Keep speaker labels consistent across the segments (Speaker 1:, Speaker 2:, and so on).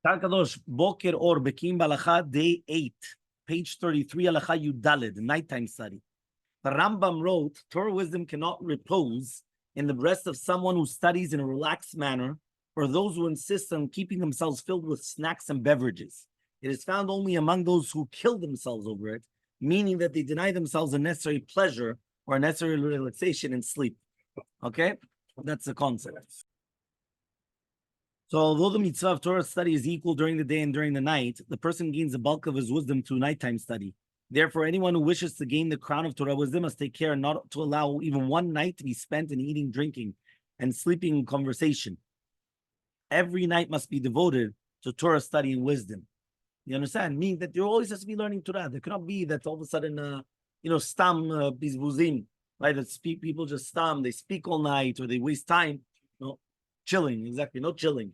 Speaker 1: Kadosh Boker or Bekiim Bahalacha, day 8, page 33, Halacha Yudalid, nighttime study. The Rambam wrote, Torah wisdom cannot repose in the breast of someone who studies in a relaxed manner, or those who insist on keeping themselves filled with snacks and beverages. It is found only among those who kill themselves over it, meaning that they deny themselves a necessary pleasure or a necessary relaxation in sleep. Okay? That's the concept. So although the mitzvah of Torah study is equal during the day and during the night, the person gains the bulk of his wisdom through nighttime study. Therefore, anyone who wishes to gain the crown of Torah wisdom must take care not to allow even one night to be spent in eating, drinking, and sleeping in conversation. Every night must be devoted to Torah study and wisdom. You understand? Meaning that there always has to be learning Torah. There cannot be that all of a sudden, stam bizbuzim, right? That people just stam, they speak all night or they waste time. No, chilling, exactly, no chilling.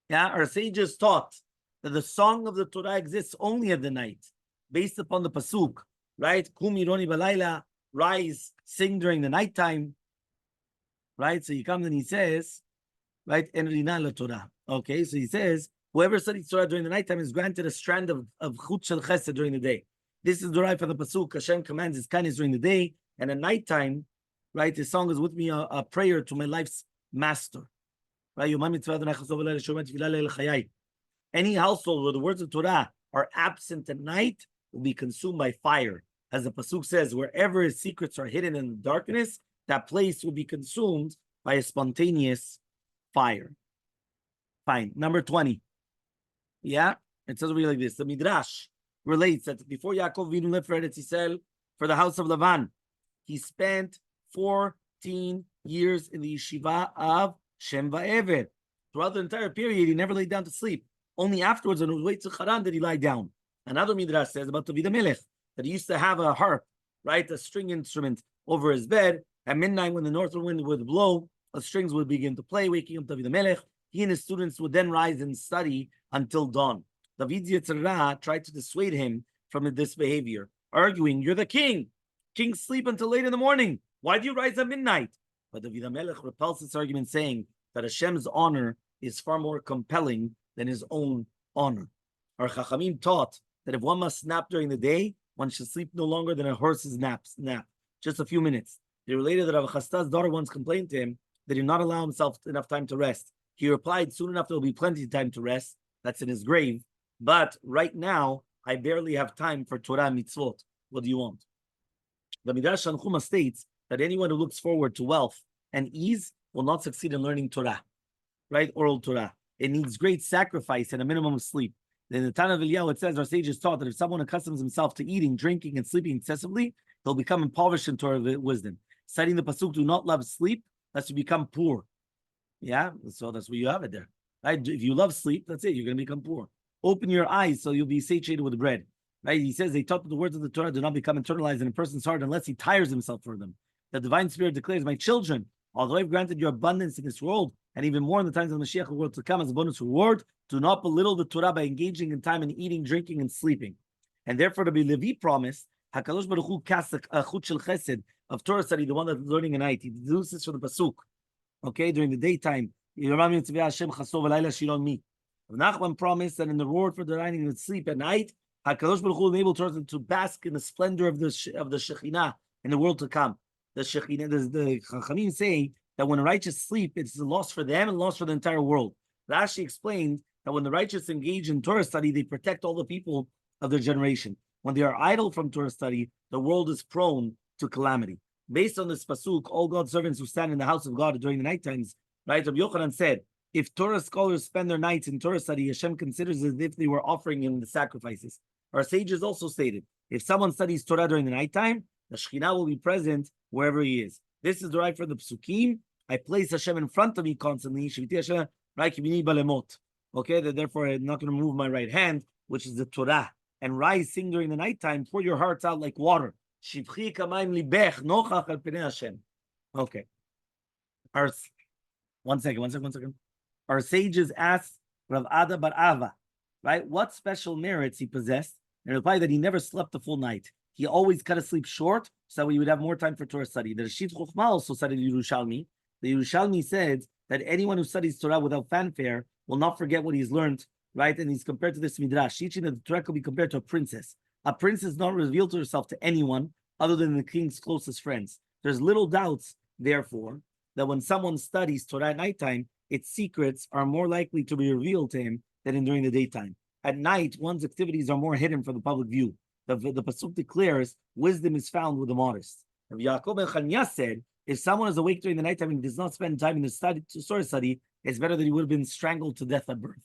Speaker 1: Yeah, our sages taught that the song of the Torah exists only at the night, based upon the pasuk, right? Kum yironi balayla, rise, sing during the nighttime, right? So he comes and he says, right, enrina la Torah. Okay, so he says, whoever studies Torah during the nighttime is granted a strand of chut shel chesed during the day. This is derived from the pasuk. Hashem commands His kindness during the day, and at nighttime, right, His song is with me a prayer to my life's master. Right? Any household where the words of Torah are absent at night will be consumed by fire. As the pasuk says, wherever his secrets are hidden in the darkness, that place will be consumed by a spontaneous fire. Fine. Number 20. Yeah, it says really like this. The Midrash relates that before Yaakov Vinu left for Eretz Yisrael, for the house of Lavan, he spent 14 years in the yeshiva of Shem Va'ever. Throughout the entire period, he never laid down to sleep. Only afterwards, on his way to Haran, did he lie down. Another Midrash says about David HaMelech, that he used to have a harp, right, a string instrument over his bed. At midnight, when the northern wind would blow, the strings would begin to play, waking up David HaMelech. He and his students would then rise and study until dawn. David Yetzirah tried to dissuade him from this behavior, arguing, "You're the king. Kings sleep until late in the morning. Why do you rise at midnight?" But David HaMelech repels this argument, saying that Hashem's honor is far more compelling than his own honor. Our Chachamim taught that if one must nap during the day, one should sleep no longer than a horse's nap, just a few minutes. They related that Rav Chasta's daughter once complained to him that he did not allow himself enough time to rest. He replied, "Soon enough there will be plenty of time to rest." That's in his grave. But right now, I barely have time for Torah mitzvot. What do you want? The Midrash Tanchuma states that anyone who looks forward to wealth and ease will not succeed in learning Torah, right? Oral Torah. It needs great sacrifice and a minimum of sleep. In the Tana of Eliyahu, it says our sages taught that if someone accustoms himself to eating, drinking, and sleeping excessively, he'll become impoverished in Torah wisdom. Citing the pasuk, "Do not love sleep, lest you become poor." Yeah, so that's where you have it there. Right? If you love sleep, that's it. You're going to become poor. Open your eyes so you'll be satiated with bread. Right? He says they taught that the words of the Torah do not become internalized in a person's heart unless he tires himself for them. The divine spirit declares, "My children, although I've granted you abundance in this world, and even more in the times of the Mashiach, the world to come as a bonus reward, do not belittle the Torah by engaging in time in eating, drinking, and sleeping." And therefore, Rabbi Levi promised, HaKadosh Baruch Hu cast a chut shel chesed of Torah study, the one that's learning at night. He deduces from the pasuk, okay, during the daytime. Nachman promised that in the reward for the learning and sleep at night, HaKadosh Baruch Hu enabled Torah to bask in the splendor of the Shekhinah in the world to come. The Shekhinah, the Chachamim say that when the righteous sleep, it's a loss for them and a loss for the entire world. Rashi explained that when the righteous engage in Torah study, they protect all the people of their generation. When they are idle from Torah study, the world is prone to calamity. Based on this pasuk, all God's servants who stand in the house of God during the night times, right? Rabbi Yochanan said, if Torah scholars spend their nights in Torah study, Hashem considers it as if they were offering him the sacrifices. Our sages also stated, if someone studies Torah during the nighttime, the Shekhinah will be present wherever he is. This is derived from the psukim. I place Hashem in front of me constantly. Okay, that therefore I'm not going to move my right hand, which is the Torah. And rise, sing during the nighttime, pour your hearts out like water. Okay. One second. Our sages asked Rav Ada Bar Ava, right, what special merits he possessed, and replied that he never slept the full night. He always cut his sleep short so that we would have more time for Torah study. The Rashid Chochmah also said in Yerushalmi. The Yerushalmi said that anyone who studies Torah without fanfare will not forget what he's learned right? And he's compared to this midrash, teaching that the Torah could be compared to a princess. A princess is not revealed to herself to anyone other than the king's closest friends. There's little doubts, therefore, that when someone studies Torah at nighttime, its secrets are more likely to be revealed to him than during the daytime. At night, one's activities are more hidden from the public view. The pasuk declares, wisdom is found with the modest. Rabbi Yaakov ben Chanya said, if someone is awake during the nighttime and does not spend time in the Torah study, it's better that he would have been strangled to death at birth.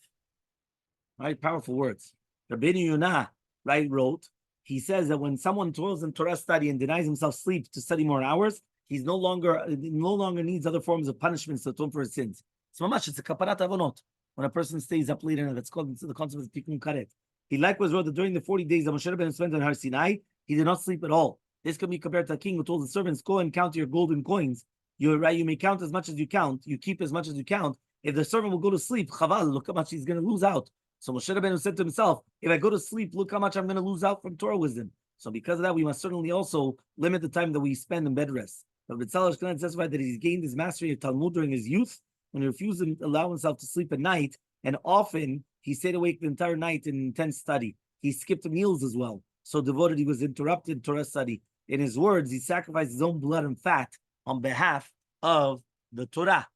Speaker 1: Right? Powerful words. Rabbi Yonah, right, wrote, he says that when someone toils in Torah study and denies himself sleep to study more hours, he's no longer needs other forms of punishments to atone for his sins. So mamash, it's a kaparat avonot. When a person stays up late at night, that's called the concept of tikkun karet. He likewise wrote that during the 40 days that Moshe Rabbeinu spent on Har Sinai, he did not sleep at all. This can be compared to a king who told the servants, go and count your golden coins. You may count as much as you count. You keep as much as you count. If the servant will go to sleep, chaval, look how much he's going to lose out. So Moshe Rabbeinu said to himself, if I go to sleep, look how much I'm going to lose out from Torah wisdom. So because of that, we must certainly also limit the time that we spend in bed rest. But B'tzalel Ashkenaz testified that he's gained his mastery of Talmud during his youth when he refused to allow himself to sleep at night, and often he stayed awake the entire night in intense study. He skipped meals as well. So devoted, he was interrupted in Torah study. In his words, he sacrificed his own blood and fat on behalf of the Torah.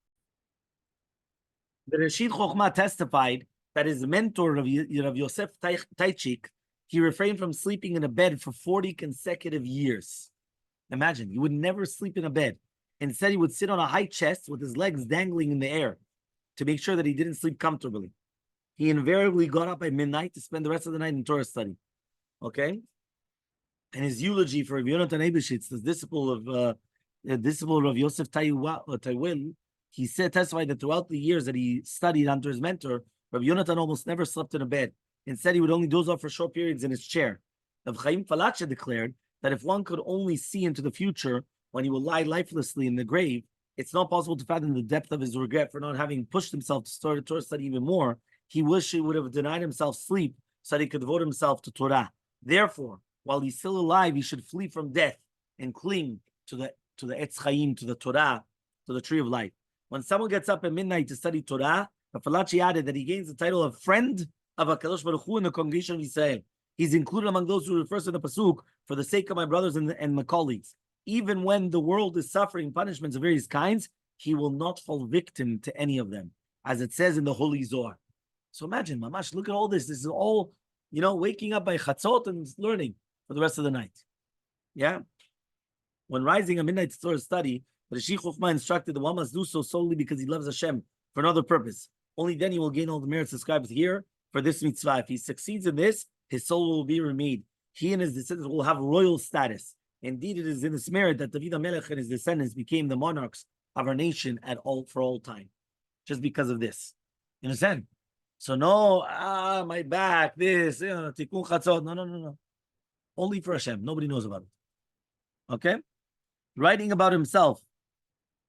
Speaker 1: The Rashid Chochmah testified that his mentor, Rav Yosef Taichik, he refrained from sleeping in a bed for 40 consecutive years. Imagine, he would never sleep in a bed. Instead, he would sit on a high chest with his legs dangling in the air to make sure that he didn't sleep comfortably. He invariably got up by midnight to spend the rest of the night in Torah study. Okay? And his eulogy for Rabbi Yonatan Eibeshitz, the disciple of Yosef Taiwel, he testified that throughout the years that he studied under his mentor, Rabbi Yonatan almost never slept in a bed. Instead, he would only doze off for short periods in his chair. Rav Chaim Falacha declared that if one could only see into the future when he will lie lifelessly in the grave, it's not possible to fathom the depth of his regret for not having pushed himself to start Torah study even more. He wished he would have denied himself sleep so that he could devote himself to Torah. Therefore, while he's still alive, he should flee from death and cling to the Etz Chaim, to the Torah, to the tree of life. When someone gets up at midnight to study Torah, Falachi added that he gains the title of friend of HaKadosh Baruch Hu in the congregation of Israel. He's included among those who refers to the pasuk, for the sake of my brothers and my colleagues. Even when the world is suffering punishments of various kinds, he will not fall victim to any of them, as it says in the Holy Zohar. So imagine, mamash, look at all this. This is all, waking up by chatzot and learning for the rest of the night. Yeah? When rising at midnight to Torah study, the Rashid Chochmah instructed that one must do so solely because he loves Hashem for another purpose. Only then he will gain all the merits described here for this mitzvah. If he succeeds in this, his soul will be remade. He and his descendants will have royal status. Indeed, it is in this merit that David HaMelech and his descendants became the monarchs of our nation for all time, just because of this. You understand? So no, my back, this, tikkun chatzot. No. Only for Hashem. Nobody knows about it. Okay? Writing about himself.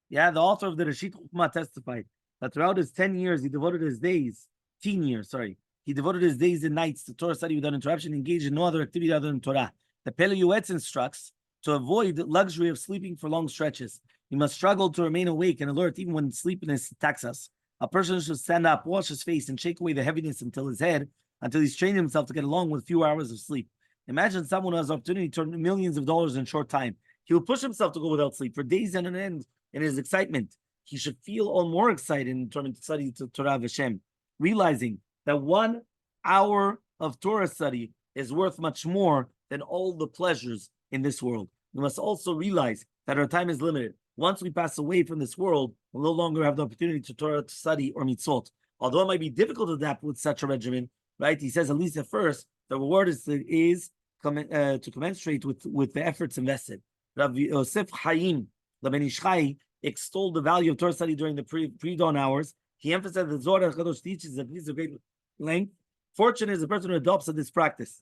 Speaker 1: Yeah, the author of the Rashid Chochmah testified that throughout his 10 years, he devoted his days and nights to Torah study without interruption, engaged in no other activity other than Torah. The Pele Yuetz instructs to avoid the luxury of sleeping for long stretches. We must struggle to remain awake and alert even when sleepiness attacks us. A person should stand up, wash his face, and shake away the heaviness until he's trained himself to get along with few hours of sleep. Imagine someone who has the opportunity to earn millions of dollars in a short time. He will push himself to go without sleep for days on end in his excitement. He should feel all more excited and determined to study to Torah of Hashem, realizing that 1 hour of Torah study is worth much more than all the pleasures in this world. We must also realize that our time is limited. Once we pass away from this world, we'll no longer have the opportunity to Torah to study or mitzvot. Although it might be difficult to adapt with such a regimen, right? He says at least at first, the reward is to commensurate with the efforts invested. Rabbi Yosef Chaim, the Ben Ish Chai, extolled the value of Torah study during the pre-dawn hours. He emphasized that Zohar HaKadosh teaches that these are great length. Fortunate is the person who adopts this practice.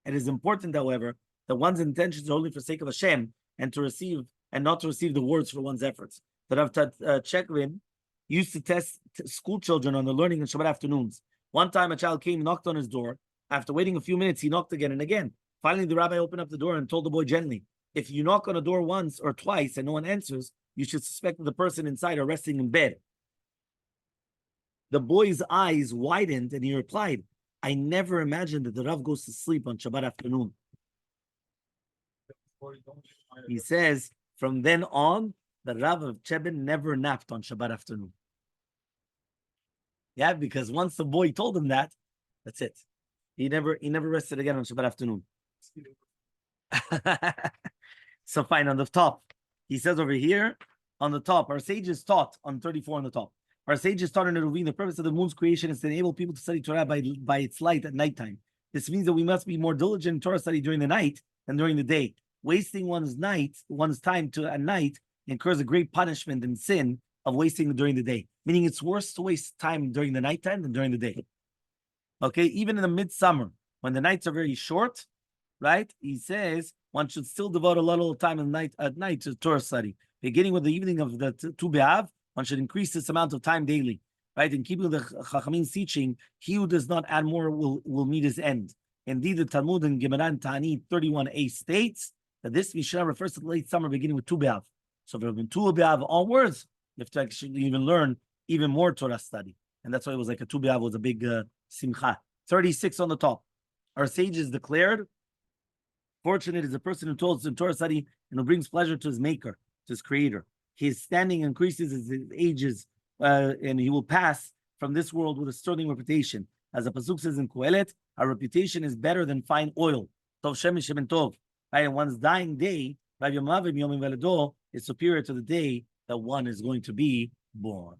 Speaker 1: It is important, however, that one's intentions are only for the sake of Hashem and not to receive the rewards for one's efforts. The Rav Chekvin used to test school children on the learning on Shabbat afternoons. One time a child came, knocked on his door. After waiting a few minutes, he knocked again and again. Finally, the rabbi opened up the door and told the boy gently, if you knock on a door once or twice and no one answers, you should suspect that the person inside are resting in bed. The boy's eyes widened and he replied, I never imagined that the Rav goes to sleep on Shabbat afternoon. He says, from then on, the Rav of Cheben never napped on Shabbat afternoon. Yeah, because once the boy told him that, that's it. He never rested again on Shabbat afternoon. So fine, on the top, he says over here, on the top, our sages taught, on 34 on the top, our sages taught in the Ravine, the purpose of the moon's creation is to enable people to study Torah by its light at nighttime. This means that we must be more diligent in Torah study during the night than during the day. Wasting one's time at night incurs a great punishment and sin of wasting during the day. Meaning it's worse to waste time during the nighttime than during the day. Okay, even in the midsummer, when the nights are very short, right? He says one should still devote a little time at night to Torah study. Beginning with the evening of the Tu B'Av, one should increase this amount of time daily, right? In keeping with the Chachamim's teaching, he who does not add more will meet his end. Indeed, the Talmud in Gemara Ta'anit 31a states that this Mishnah refers to the late summer beginning with Tu B'Av. So from Tu B'Av onwards, you have to actually even learn even more Torah study. And that's why it was like a Tu B'Av was a big simcha. 36 on the top. Our sages declared, fortunate is the person who toils in Torah study and who brings pleasure to his maker, to his creator. His standing increases as his ages, and he will pass from this world with a sterling reputation. As the Pasuk says in Kohelet, our reputation is better than fine oil. Tov Shem Shem Tov. Right? And one's dying day, is superior to the day that one is going to be born.